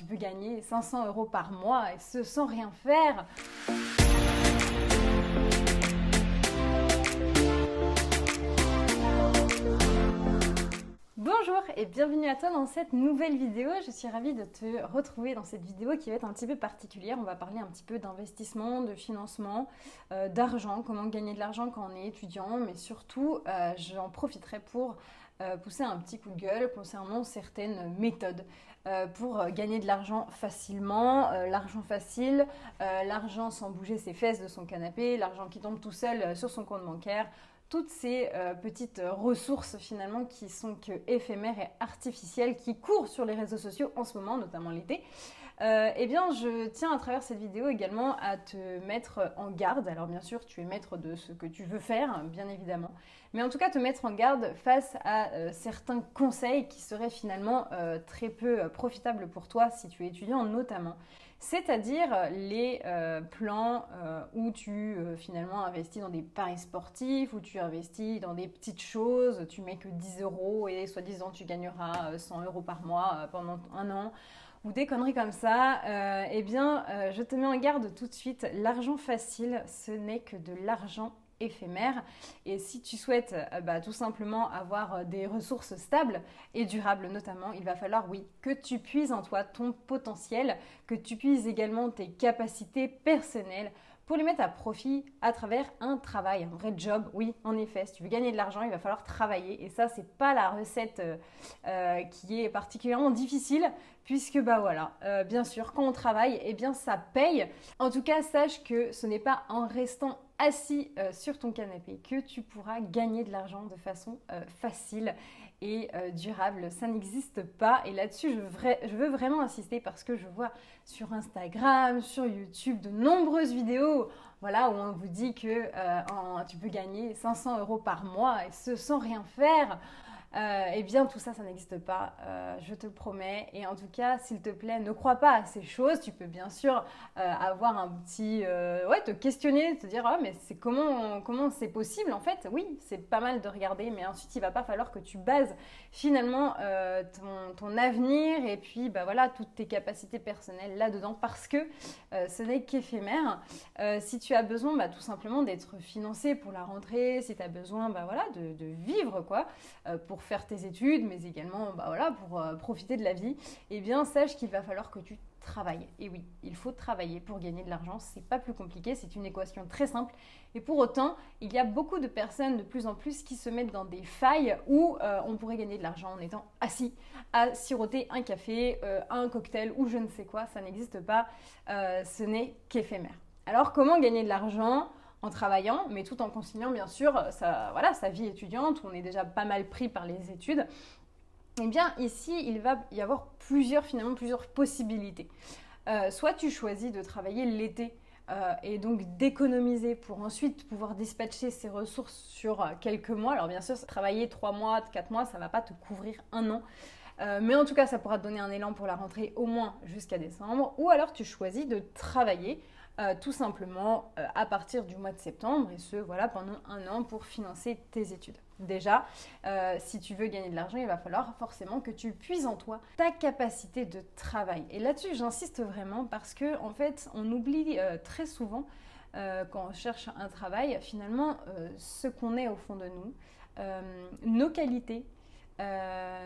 peux gagner 500 € par mois et ce sans rien faire. Bonjour et bienvenue à toi dans cette nouvelle vidéo. Je suis ravie de te retrouver dans cette vidéo qui va être un petit peu particulière. On va parler un petit peu d'investissement, de financement, d'argent, comment gagner de l'argent quand on est étudiant, mais surtout j'en profiterai pour pousser un petit coup de gueule concernant certaines méthodes pour gagner de l'argent facilement, l'argent facile, l'argent sans bouger ses fesses de son canapé, l'argent qui tombe tout seul sur son compte bancaire. Toutes ces petites ressources finalement qui sont que éphémères et artificielles, qui courent sur les réseaux sociaux en ce moment, notamment l'été. Eh bien, je tiens à travers cette vidéo également à te mettre en garde. Alors bien sûr, tu es maître de ce que tu veux faire, bien évidemment. Mais en tout cas, te mettre en garde face à certains conseils qui seraient finalement très peu profitables pour toi si tu es étudiant notamment. C'est-à-dire les plans où tu finalement investis dans des paris sportifs, où tu investis dans des petites choses, tu mets que 10 € et soi-disant tu gagneras 100 € par mois pendant un an, ou des conneries comme ça. Je te mets en garde tout de suite. L'argent facile, ce n'est que de l'argent éphémère, et si tu souhaites tout simplement avoir des ressources stables et durables notamment, il va falloir que tu puises en toi ton potentiel, que tu puises également tes capacités personnelles pour les mettre à profit à travers un travail, un vrai job. Oui, en effet, si tu veux gagner de l'argent, il va falloir travailler, et ça, c'est pas la recette qui est particulièrement difficile, puisque bien sûr, quand on travaille, eh bien ça paye. En tout cas, sache que ce n'est pas en restant assis sur ton canapé que tu pourras gagner de l'argent de façon facile et durable. Ça n'existe pas, et là-dessus je veux vraiment insister, parce que je vois sur Instagram, sur YouTube de nombreuses vidéos où on vous dit que tu peux gagner 500 € par mois et ce sans rien faire. Eh bien tout ça, ça n'existe pas, je te le promets. Et en tout cas, s'il te plaît, ne crois pas à ces choses. Tu peux bien sûr avoir un petit te questionner, te dire mais c'est comment c'est possible en fait. Oui, c'est pas mal de regarder, mais ensuite il va pas falloir que tu bases finalement ton avenir et puis toutes tes capacités personnelles là-dedans, parce que ce n'est qu'éphémère. Si tu as besoin tout simplement d'être financé pour la rentrée, si tu as besoin de vivre pour faire tes études, mais également pour profiter de la vie, eh bien sache qu'il va falloir que tu travailles. Et oui, il faut travailler pour gagner de l'argent, c'est pas plus compliqué, c'est une équation très simple. Et pour autant, il y a beaucoup de personnes de plus en plus qui se mettent dans des failles où on pourrait gagner de l'argent en étant assis à siroter un café, un cocktail ou je ne sais quoi. Ça n'existe pas, ce n'est qu'éphémère. Alors comment gagner de l'argent ? En travaillant, mais tout en conciliant bien sûr sa vie étudiante, où on est déjà pas mal pris par les études. Eh bien ici, il va y avoir plusieurs possibilités. Soit tu choisis de travailler l'été et donc d'économiser pour ensuite pouvoir dispatcher ces ressources sur quelques mois. Alors bien sûr, travailler 3 mois, 4 mois, ça ne va pas te couvrir un an. Mais en tout cas, ça pourra te donner un élan pour la rentrée au moins jusqu'à décembre. Ou alors tu choisis de travailler tout simplement à partir du mois de septembre, et ce pendant un an pour financer tes études. Déjà, si tu veux gagner de l'argent, il va falloir forcément que tu puises en toi ta capacité de travail. Et là-dessus, j'insiste vraiment, parce que en fait, on oublie très souvent quand on cherche un travail, finalement, ce qu'on est au fond de nous, nos qualités,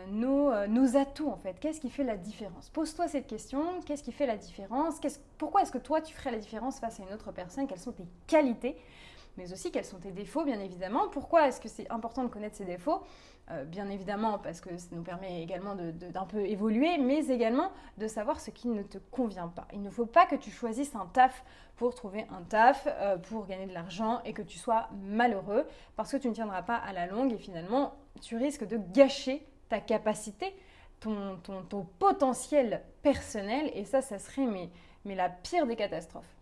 nos atouts en fait. Qu'est-ce qui fait la différence ? Pose-toi cette question, qu'est-ce qui fait la différence ? Pourquoi est-ce que toi tu ferais la différence face à une autre personne ? Quelles sont tes qualités ? Mais aussi quels sont tes défauts, bien évidemment. Pourquoi est-ce que c'est important de connaître ses défauts ? Bien évidemment parce que ça nous permet également d'un peu évoluer, mais également de savoir ce qui ne te convient pas. Il ne faut pas que tu choisisses un taf pour trouver un taf, pour gagner de l'argent, et que tu sois malheureux, parce que tu ne tiendras pas à la longue, et finalement tu risques de gâcher ta capacité, ton potentiel personnel, et ça serait mais la pire des catastrophes.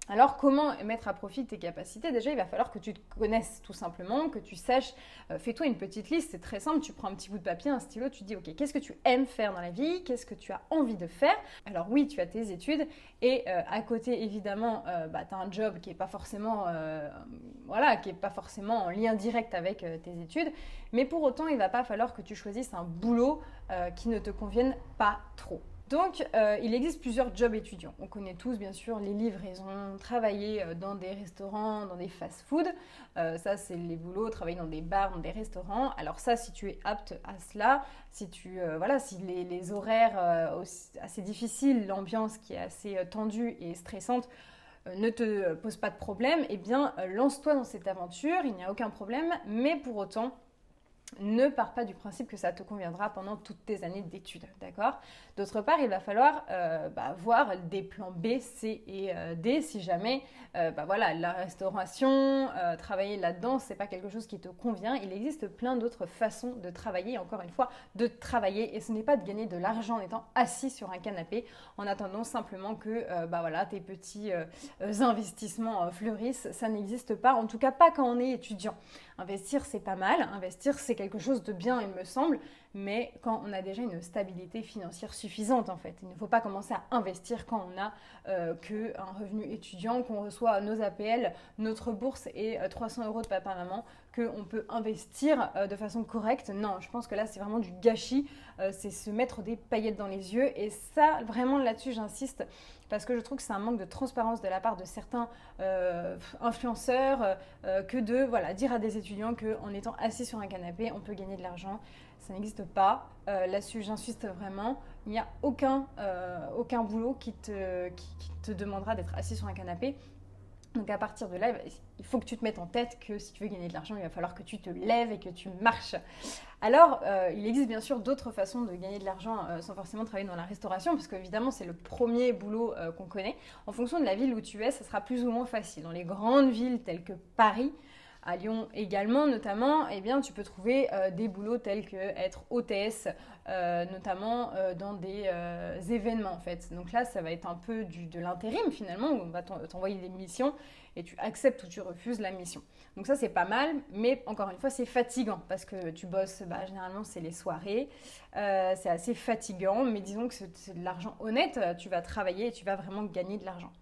Alors, comment mettre à profit tes capacités ? Déjà, il va falloir que tu te connaisses tout simplement, que tu saches, fais-toi une petite liste, c'est très simple, tu prends un petit bout de papier, un stylo, tu te dis, ok, qu'est-ce que tu aimes faire dans la vie ? Qu'est-ce que tu as envie de faire ? Alors oui, tu as tes études, et à côté, évidemment, tu as un job qui n'est pas forcément en lien direct avec tes études, mais pour autant, il ne va pas falloir que tu choisisses un boulot qui ne te convienne pas trop. Donc, il existe plusieurs jobs étudiants. On connaît tous, bien sûr, les livraisons, travailler dans des restaurants, dans des fast-foods. Ça, c'est les boulots, travailler dans des bars, dans des restaurants. Alors ça, si tu es apte à cela, si si les horaires assez difficiles, l'ambiance qui est assez tendue et stressante, ne te pose pas de problème, eh bien, lance-toi dans cette aventure, il n'y a aucun problème. Mais pour autant, ne pars pas du principe que ça te conviendra pendant toutes tes années d'études, d'accord? D'autre part, il va falloir voir des plans B, C et D si jamais la restauration, travailler là-dedans, c'est pas quelque chose qui te convient. Il existe plein d'autres façons de travailler, encore une fois, de travailler, et ce n'est pas de gagner de l'argent en étant assis sur un canapé en attendant simplement que tes petits investissements fleurissent. Ça n'existe pas, en tout cas pas quand on est étudiant. Investir, c'est pas mal. Investir, c'est quelque chose de bien, il me semble. Mais quand on a déjà une stabilité financière suffisante, en fait. Il ne faut pas commencer à investir quand on n'a qu'un revenu étudiant, qu'on reçoit nos APL, notre bourse et 300 € de papa-maman, qu'on peut investir de façon correcte. Non, je pense que là, c'est vraiment du gâchis. C'est se mettre des paillettes dans les yeux. Et ça, vraiment, là-dessus, j'insiste. Parce que je trouve que c'est un manque de transparence de la part de certains influenceurs que de dire à des étudiants qu'en étant assis sur un canapé, on peut gagner de l'argent. Ça n'existe pas. Là-dessus, j'insiste vraiment. Il n'y a aucun boulot qui te demandera d'être assis sur un canapé. Donc à partir de là, il faut que tu te mettes en tête que si tu veux gagner de l'argent, il va falloir que tu te lèves et que tu marches. Alors, il existe bien sûr d'autres façons de gagner de l'argent sans forcément travailler dans la restauration, parce qu'évidemment, c'est le premier boulot qu'on connaît. En fonction de la ville où tu es, ça sera plus ou moins facile. Dans les grandes villes telles que Paris, à Lyon également notamment, eh bien, tu peux trouver des boulots tels que être hôtesse, notamment dans des événements en fait. Donc là, ça va être un peu de l'intérim finalement, où on va t'envoyer des missions et tu acceptes ou tu refuses la mission. Donc ça, c'est pas mal, mais encore une fois, c'est fatigant parce que tu bosses, généralement, c'est les soirées. C'est assez fatigant, mais disons que c'est de l'argent honnête. Tu vas travailler et tu vas vraiment gagner de l'argent.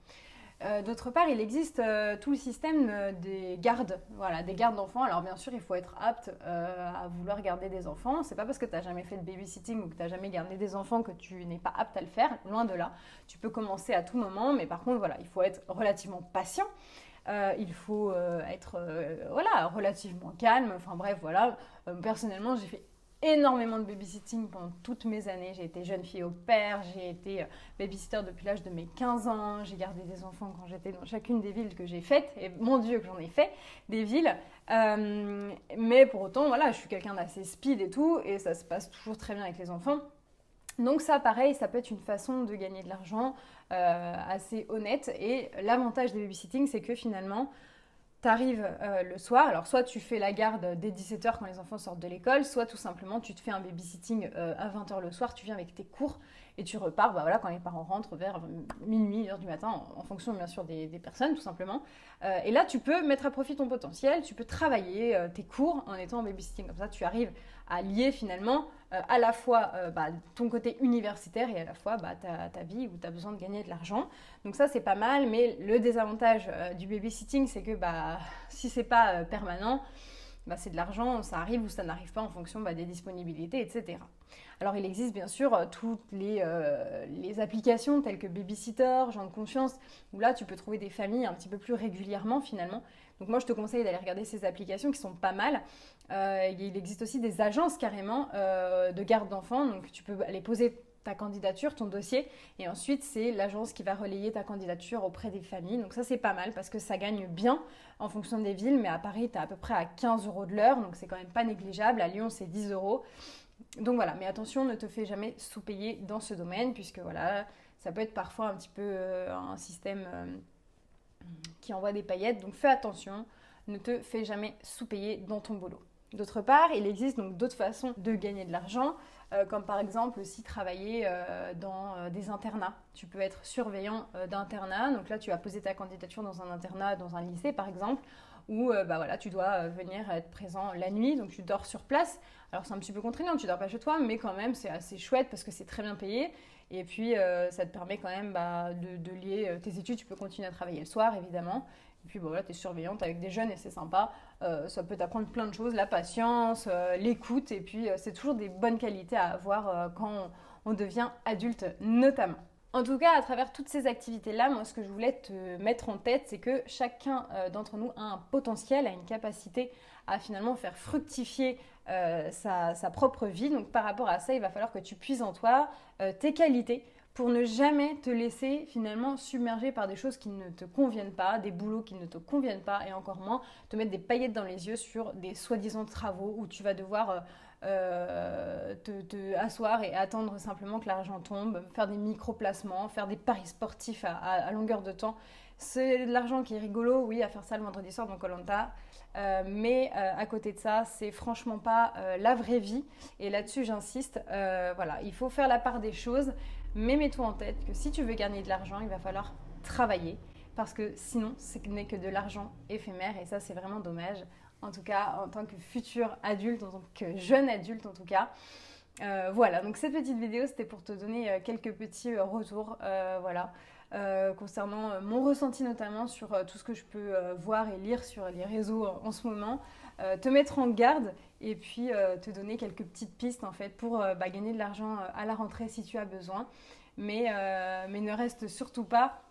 D'autre part, il existe tout le système des gardes, des gardes d'enfants. Alors bien sûr, il faut être apte à vouloir garder des enfants. C'est pas parce que tu n'as jamais fait de babysitting ou que tu n'as jamais gardé des enfants que tu n'es pas apte à le faire. Loin de là. Tu peux commencer à tout moment, mais par contre, il faut être relativement patient. Il faut être relativement calme. Enfin bref, personnellement, j'ai fait énormément de babysitting pendant toutes mes années. J'ai été jeune fille au pair, j'ai été babysitter depuis l'âge de mes 15 ans, j'ai gardé des enfants quand j'étais dans chacune des villes que j'ai faites, et mon Dieu que j'en ai fait, des villes. Mais pour autant, je suis quelqu'un d'assez speed et tout, et ça se passe toujours très bien avec les enfants. Donc ça, pareil, ça peut être une façon de gagner de l'argent assez honnête. Et l'avantage des babysitting, c'est que finalement, tu arrives le soir, alors soit tu fais la garde dès 17h quand les enfants sortent de l'école, soit tout simplement tu te fais un babysitting à 20h le soir, tu viens avec tes cours et tu repars quand les parents rentrent vers minuit, 1h du matin, en fonction bien sûr des personnes tout simplement. Et là tu peux mettre à profit ton potentiel, tu peux travailler tes cours en étant en babysitting, comme ça tu arrives à lier finalement à la fois ton côté universitaire et à la fois ta vie où tu as besoin de gagner de l'argent. Donc ça c'est pas mal, mais le désavantage du babysitting c'est que si c'est pas permanent, c'est de l'argent, ça arrive ou ça n'arrive pas en fonction des disponibilités, etc. Alors il existe bien sûr toutes les applications telles que Babysitter, Gens de confiance, où là tu peux trouver des familles un petit peu plus régulièrement finalement. Donc moi je te conseille d'aller regarder ces applications qui sont pas mal. Il existe aussi des agences carrément de garde d'enfants, donc tu peux aller poser ta candidature, ton dossier, et ensuite c'est l'agence qui va relayer ta candidature auprès des familles. Donc ça c'est pas mal parce que ça gagne bien en fonction des villes, mais à Paris tu es à peu près à 15 € de l'heure, donc c'est quand même pas négligeable. À Lyon c'est 10 €. Donc voilà, mais attention, ne te fais jamais sous-payer dans ce domaine, puisque ça peut être parfois un petit peu un système qui envoie des paillettes, donc fais attention, ne te fais jamais sous-payer dans ton boulot. D'autre part, il existe donc d'autres façons de gagner de l'argent, comme par exemple aussi travailler dans des internats. Tu peux être surveillant d'internat, donc là tu vas poser ta candidature dans un internat, dans un lycée par exemple, où tu dois venir être présent la nuit, donc tu dors sur place. Alors c'est un petit peu contraignant, tu dors pas chez toi, mais quand même c'est assez chouette parce que c'est très bien payé. Et puis ça te permet quand même de lier tes études, tu peux continuer à travailler le soir évidemment. Et puis tu es surveillante avec des jeunes et c'est sympa. Ça peut t'apprendre plein de choses, la patience, l'écoute. Et puis c'est toujours des bonnes qualités à avoir quand on devient adulte notamment. En tout cas, à travers toutes ces activités-là, moi, ce que je voulais te mettre en tête, c'est que chacun d'entre nous a un potentiel, a une capacité à finalement faire fructifier sa propre vie. Donc, par rapport à ça, il va falloir que tu puises en toi tes qualités pour ne jamais te laisser finalement submerger par des choses qui ne te conviennent pas, des boulots qui ne te conviennent pas et encore moins te mettre des paillettes dans les yeux sur des soi-disant travaux où tu vas devoir te asseoir et attendre simplement que l'argent tombe, faire des micro-placements, faire des paris sportifs à longueur de temps. C'est de l'argent qui est rigolo, oui, à faire ça le vendredi soir dans Koh Lanta. Mais à côté de ça, c'est franchement pas la vraie vie. Et là-dessus, j'insiste. Voilà, il faut faire la part des choses. Mais mets-toi en tête que si tu veux gagner de l'argent, il va falloir travailler. Parce que sinon, ce n'est que de l'argent éphémère. Et ça, c'est vraiment dommage. En tout cas, en tant que futur adulte, en tant que jeune adulte en tout cas. Voilà, donc cette petite vidéo, c'était pour te donner quelques petits retours. Voilà. Concernant mon ressenti notamment sur tout ce que je peux voir et lire sur les réseaux en ce moment, te mettre en garde et puis te donner quelques petites pistes en fait pour gagner de l'argent à la rentrée si tu as besoin. Mais ne reste surtout pas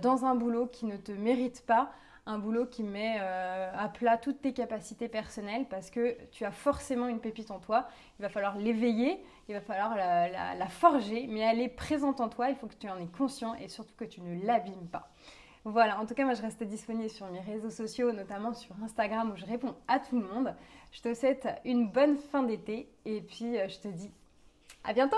dans un boulot qui ne te mérite pas, un boulot qui met à plat toutes tes capacités personnelles parce que tu as forcément une pépite en toi. Il va falloir l'éveiller, il va falloir la forger, mais elle est présente en toi, il faut que tu en aies conscient et surtout que tu ne l'abîmes pas. Voilà, en tout cas, moi je reste disponible sur mes réseaux sociaux, notamment sur Instagram où je réponds à tout le monde. Je te souhaite une bonne fin d'été et puis je te dis à bientôt!